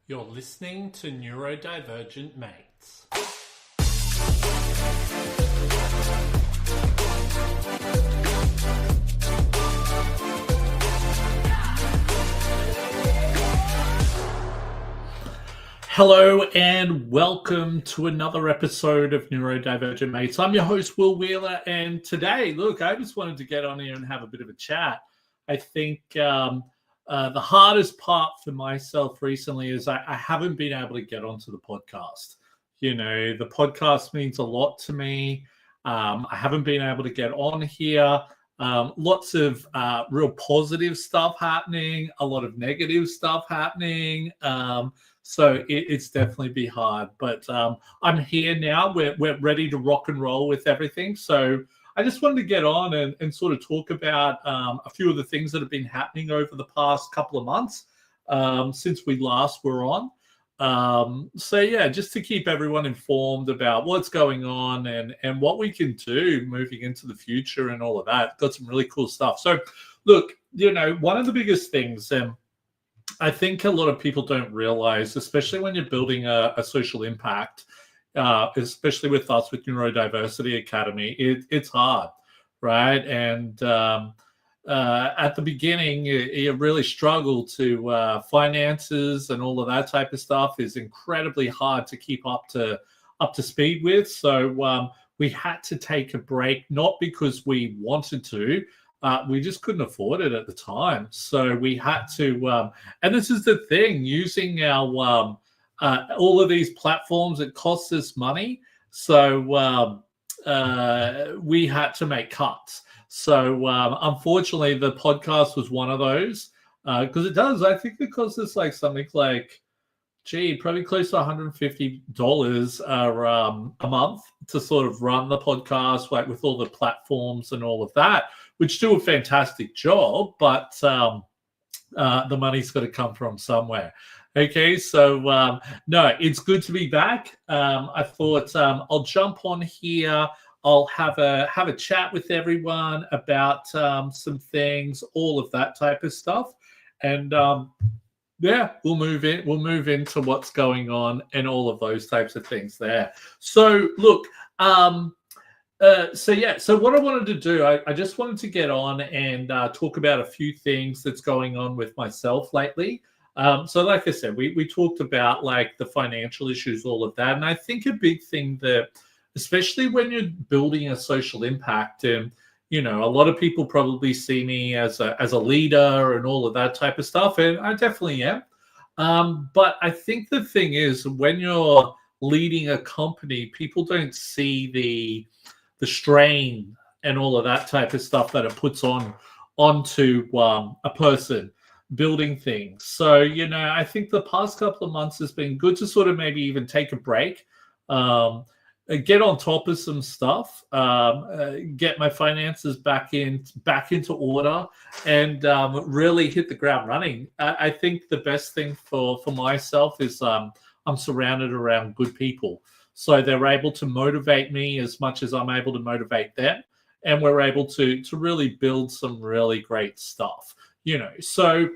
You're listening to Neurodivergent Mates. Hello and welcome to another episode of Neurodivergent Mates. I'm your host, Will Wheeler, and today, I just wanted to get on here and have a bit of a chat. I think the hardest part for myself recently is I haven't been able to get onto the podcast. You know, the podcast means a lot to me. I haven't been able to get on here. Lots of real positive stuff happening, a lot of negative stuff happening. So it's definitely be hard, but I'm here now. We're ready to rock and roll with everything. So I just wanted to get on and sort of talk about a few of the things that have been happening over the past couple of months since we last were on. So yeah, just to keep everyone informed about what's going on and what we can do moving into the future and all of that. Got some really cool stuff. So look, you know, one of the biggest things, I think a lot of people don't realize, especially when you're building a social impact, especially with us with Neurodiversity Academy, it's hard, right? And at the beginning, you really struggle to finances and all of that type of stuff is incredibly hard to keep up to speed with. So we had to take a break, not because we wanted to. We just couldn't afford it at the time. So we had to, and this is the thing, using our all of these platforms, it costs us money. So we had to make cuts. So unfortunately, the podcast was one of those because it does. I think it costs us like something like, probably close to $150 a month to sort of run the podcast, like with all the platforms and all of that, which do a fantastic job, but the money's got to come from somewhere. Okay, so no, it's good to be back. I thought I'll jump on here. I'll have a chat with everyone about some things, all of that type of stuff, and yeah, we'll move into what's going on and all of those types of things there. So look, so what I wanted to do, I just wanted to get on and talk about a few things that's going on with myself lately. So like I said, we talked about like the financial issues, all of that. And I think a big thing that, especially when you're building a social impact, and you know, a lot of people probably see me as a leader and all of that type of stuff, and I definitely am. But I think the thing is, when you're leading a company, people don't see the strain and all of that type of stuff that it puts onto a person building things. So, you know, I think the past couple of months has been good to sort of maybe even take a break, get on top of some stuff, get my finances back into order, and really hit the ground running. I think the best thing for myself is I'm surrounded around good people. So they're able to motivate me as much as I'm able to motivate them. And we're able to really build some really great stuff, you know. So,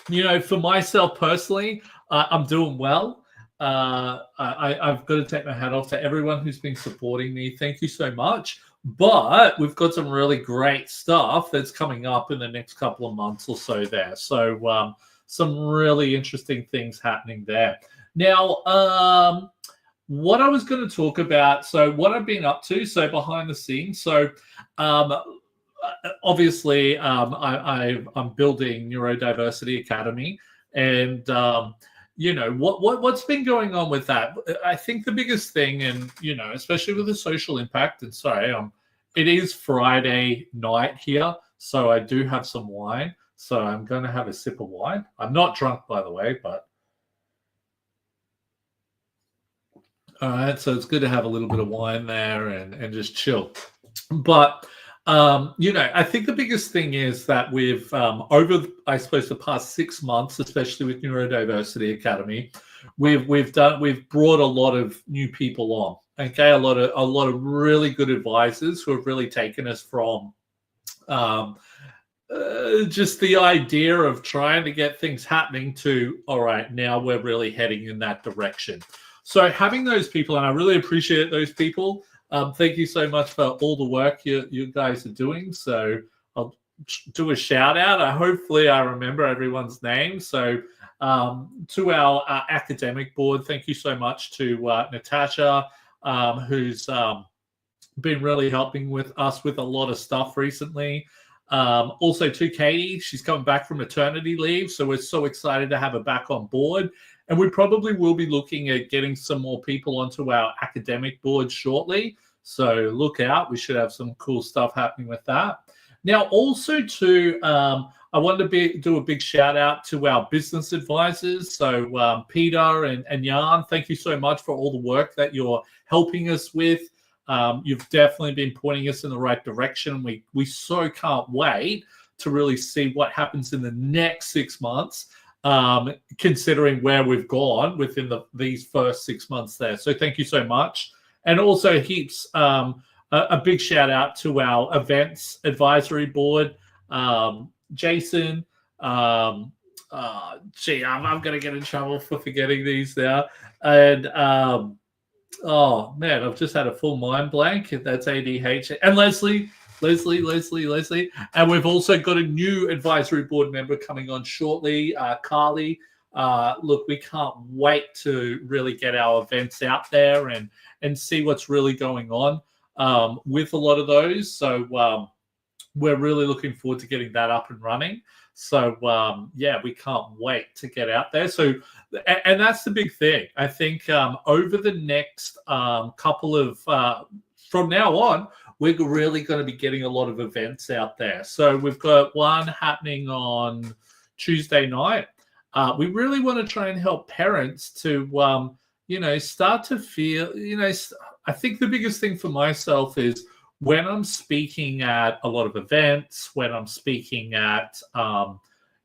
you know, for myself personally, I'm doing well. I've got to take my hat off to everyone who's been supporting me. Thank you so much. But we've got some really great stuff that's coming up in the next couple of months or so there. So some really interesting things happening there. Now, what I was going to talk about, so what I've been up to, so behind the scenes. So obviously, I'm building Neurodiversity Academy, and you know what's been going on with that. I think the biggest thing, and you know, especially with the social impact. And sorry, it is Friday night here, so I do have some wine. So I'm going to have a sip of wine. I'm not drunk, by the way, but. All right, so it's good to have a little bit of wine there and just chill. But, you know, I think the biggest thing is that we've, over, I suppose, the past 6 months, especially with Neurodiversity Academy, we've brought a lot of new people on. Okay, a lot of really good advisors who have really taken us from just the idea of trying to get things happening to, all right, now we're really heading in that direction. So having those people, and I really appreciate those people. Thank you so much for all the work you guys are doing. So I'll do a shout out. Hopefully I remember everyone's name. So to our academic board, thank you so much to Natasha, who's been really helping with us with a lot of stuff recently. Also to Katie, she's coming back from maternity leave, so we're so excited to have her back on board. And we probably will be looking at getting some more people onto our academic board shortly. So look out, we should have some cool stuff happening with that. Now, also to, I wanted to do a big shout out to our business advisors. So Peter and Jan, thank you so much for all the work that you're helping us with. You've definitely been pointing us in the right direction. We so can't wait to really see what happens in the next 6 months, considering where we've gone within these first 6 months there. So thank you so much. And also heaps, a big shout out to our events advisory board, Jason. I'm going to get in trouble for forgetting these now. And oh man, I've just had a full mind blank. That's ADHD. And Leslie. And we've also got a new advisory board member coming on shortly, Carly. Look, we can't wait to really get our events out there and see what's really going on with a lot of those. So we're really looking forward to getting that up and running. So yeah, we can't wait to get out there. So, and that's the big thing. I think over the next couple of, from now on, we're really going to be getting a lot of events out there. So we've got one happening on Tuesday night. We really want to try and help parents to, start to feel, I think the biggest thing for myself is when I'm speaking at a lot of events, when I'm speaking at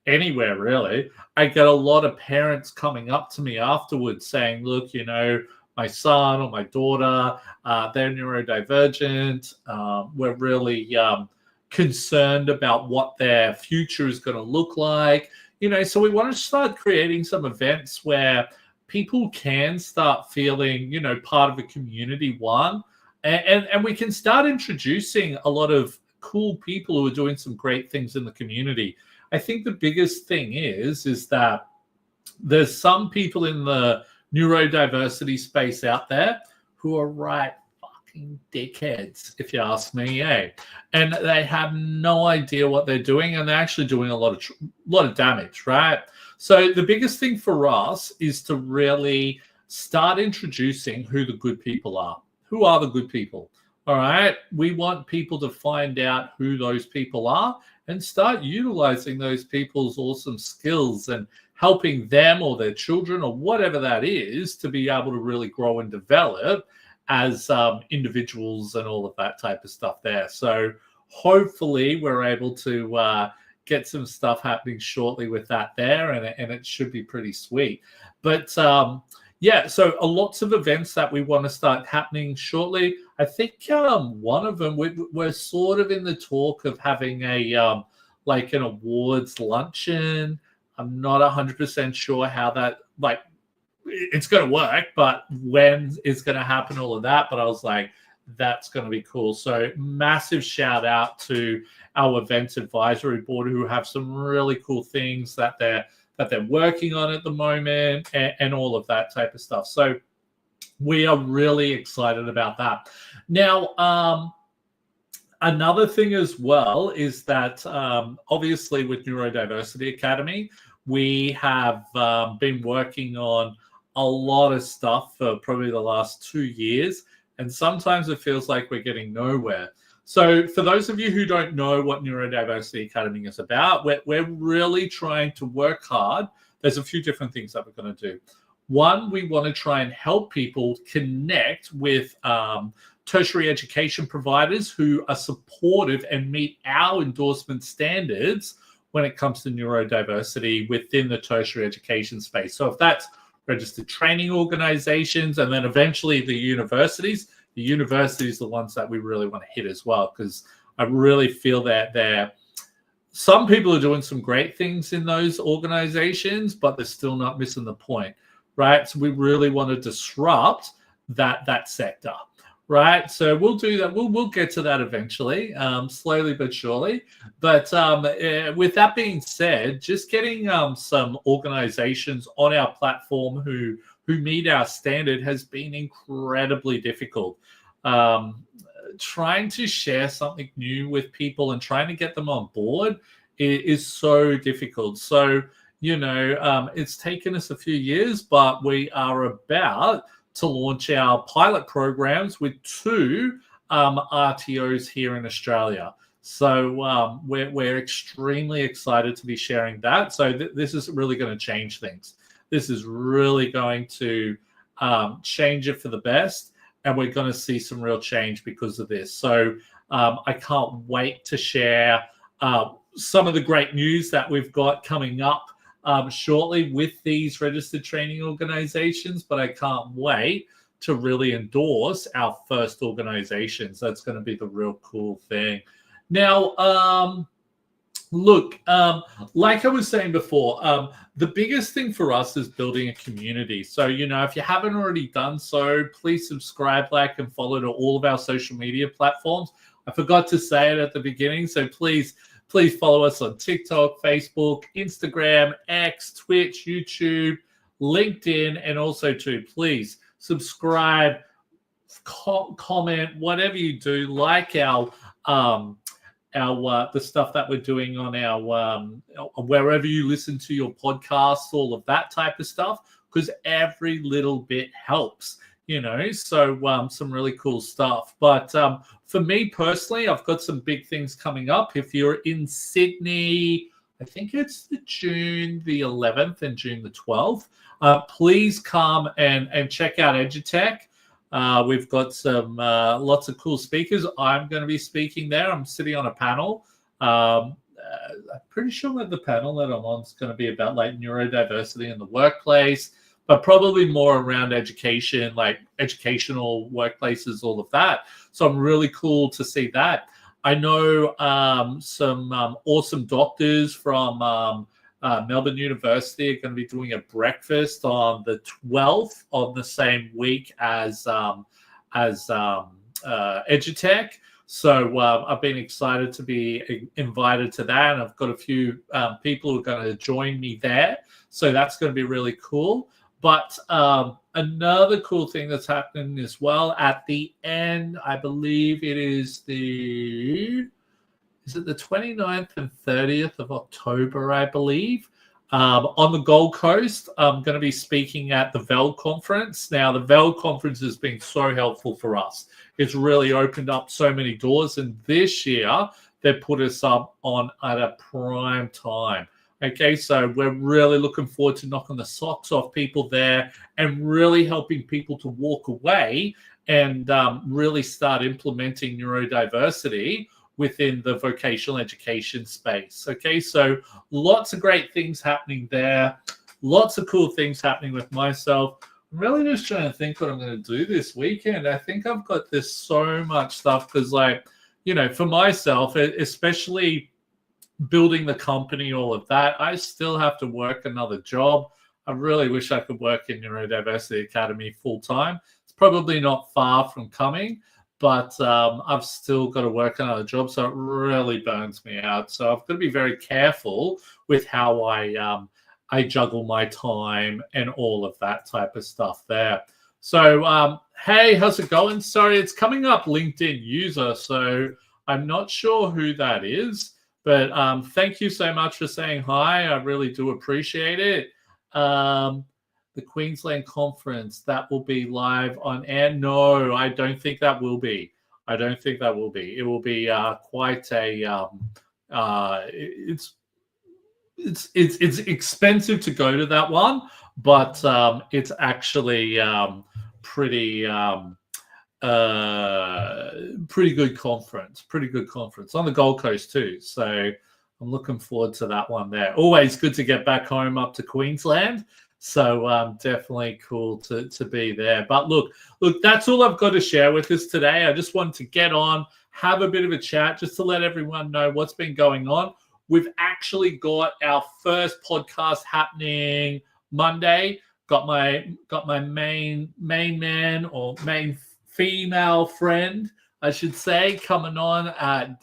anywhere really, I get a lot of parents coming up to me afterwards saying, look, my son or my daughter, they're neurodivergent. We're really concerned about what their future is going to look like. So we want to start creating some events where people can start feeling, part of a community, one. And we can start introducing a lot of cool people who are doing some great things in the community. I think the biggest thing is that there's some people in the neurodiversity space out there who are right fucking dickheads, if you ask me, and they have no idea what they're doing, and they're actually doing a lot of damage, right? So the biggest thing for us is to really start introducing who the good people are. Who are the good people? All right. We want people to find out who those people are and start utilizing those people's awesome skills and helping them or their children or whatever that is to be able to really grow and develop as individuals and all of that type of stuff there. So hopefully we're able to get some stuff happening shortly with that there, and it should be pretty sweet. But yeah, so lots of events that we want to start happening shortly. I think one of them, we're sort of in the talk of having a like an awards luncheon. I'm not 100% sure how that, it's going to work, but when it's going to happen, all of that. But I was like, that's going to be cool. So massive shout out to our events advisory board who have some really cool things that they're working on at the moment and all of that type of stuff. So we are really excited about that. Now, another thing as well is that obviously with Neurodiversity Academy, we have been working on a lot of stuff for probably the last 2 years. And sometimes it feels like we're getting nowhere. So for those of you who don't know what Neurodiversity Academy is about, we're really trying to work hard. There's a few different things that we're going to do. One, we want to try and help people connect with tertiary education providers who are supportive and meet our endorsement standards when it comes to neurodiversity within the tertiary education space. So if that's registered training organizations and then eventually the universities are the ones that we really want to hit as well, because I really feel that some people are doing some great things in those organizations, but they're still not missing the point, right? So we really want to disrupt that sector, right? So we'll do that. We'll get to that eventually, slowly but surely. But with that being said, just getting some organizations on our platform who meet our standard has been incredibly difficult. Trying to share something new with people and trying to get them on board is so difficult. So, it's taken us a few years, but we are about to launch our pilot programs with 2 RTOs here in Australia. So we're extremely excited to be sharing that. So this is really going to change things. This is really going to change it for the best. And we're going to see some real change because of this. So I can't wait to share some of the great news that we've got coming up shortly with these registered training organizations. But I can't wait to really endorse our first organizations. That's going to be the real cool thing. Now, look, like I was saying before, the biggest thing for us is building a community. So, if you haven't already done so, please subscribe, like, and follow to all of our social media platforms. I forgot to say it at the beginning, so please follow us on TikTok, Facebook, Instagram, X, Twitch, YouTube, LinkedIn, and also please subscribe, comment, whatever you do, like our the stuff that we're doing on our wherever you listen to your podcasts, all of that type of stuff, because every little bit helps, so some really cool stuff. But for me personally, I've got some big things coming up. If you're in Sydney, I think it's June the 11th and June the 12th, please come and check out EduTech. We've got some lots of cool speakers. I'm going to be speaking there. I'm sitting on a panel. I'm pretty sure that the panel that I'm on is going to be about like neurodiversity in the workplace, but probably more around education, like educational workplaces, all of that. So I'm really cool to see that. I know some awesome doctors from Melbourne University are going to be doing a breakfast on the 12th of the same week as EduTech. So I've been excited to be invited to that, and I've got a few people who are going to join me there. So that's going to be really cool. But another cool thing that's happening as well at the end, I believe it is the 29th and 30th of October, I believe, on the Gold Coast. I'm going to be speaking at the VEL conference. Now, the VEL conference has been so helpful for us. It's really opened up so many doors, and this year they put us up on at a prime time. Okay, so we're really looking forward to knocking the socks off people there and really helping people to walk away and really start implementing neurodiversity within the vocational education space. Okay, so lots of great things happening there. Lots of cool things happening with myself. I'm really just trying to think what I'm going to do this weekend. I think I've got this so much stuff because, for myself, especially building the company, all of that, I still have to work another job. I really wish I could work in Neurodiversity Academy full time. It's probably not far from coming, but I've still got to work another job, so it really burns me out. So I've got to be very careful with how I juggle my time and all of that type of stuff there. So, hey, how's it going? Sorry, it's coming up LinkedIn user, so I'm not sure who that is. But thank you so much for saying hi. I really do appreciate it. The Queensland conference, that will be live on air. No, I don't think that will be. It will be quite a. It's expensive to go to that one, but it's actually pretty good conference on the Gold Coast too. So I'm looking forward to that one there. Always good to get back home up to Queensland. So definitely cool to be there. But look, that's all I've got to share with us today. I just wanted to get on, have a bit of a chat, just to let everyone know what's been going on. We've actually got our first podcast happening Monday. Got my main man or main female friend, I should say, coming on,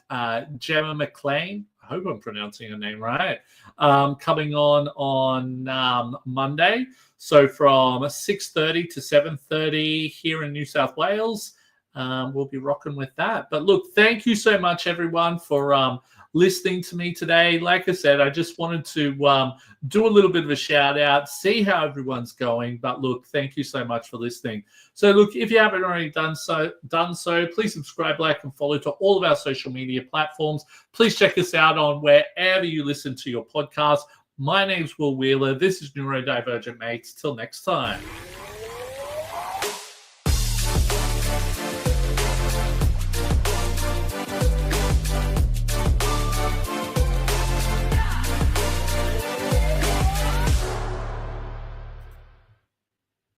Gemma McLean. I hope I'm pronouncing her name right. Coming on Monday. So from 6:30 to 7:30 here in New South Wales, we'll be rocking with that. But look, thank you so much, everyone, for listening to me today. Like I said, I just wanted to do a little bit of a shout out, see how everyone's going. But look, thank you so much for listening. So look, if you haven't already done so, please subscribe, like, and follow to all of our social media platforms. Please check us out on wherever you listen to your podcast. My name's Will Wheeler. This is Neurodivergent Mates. Till next time.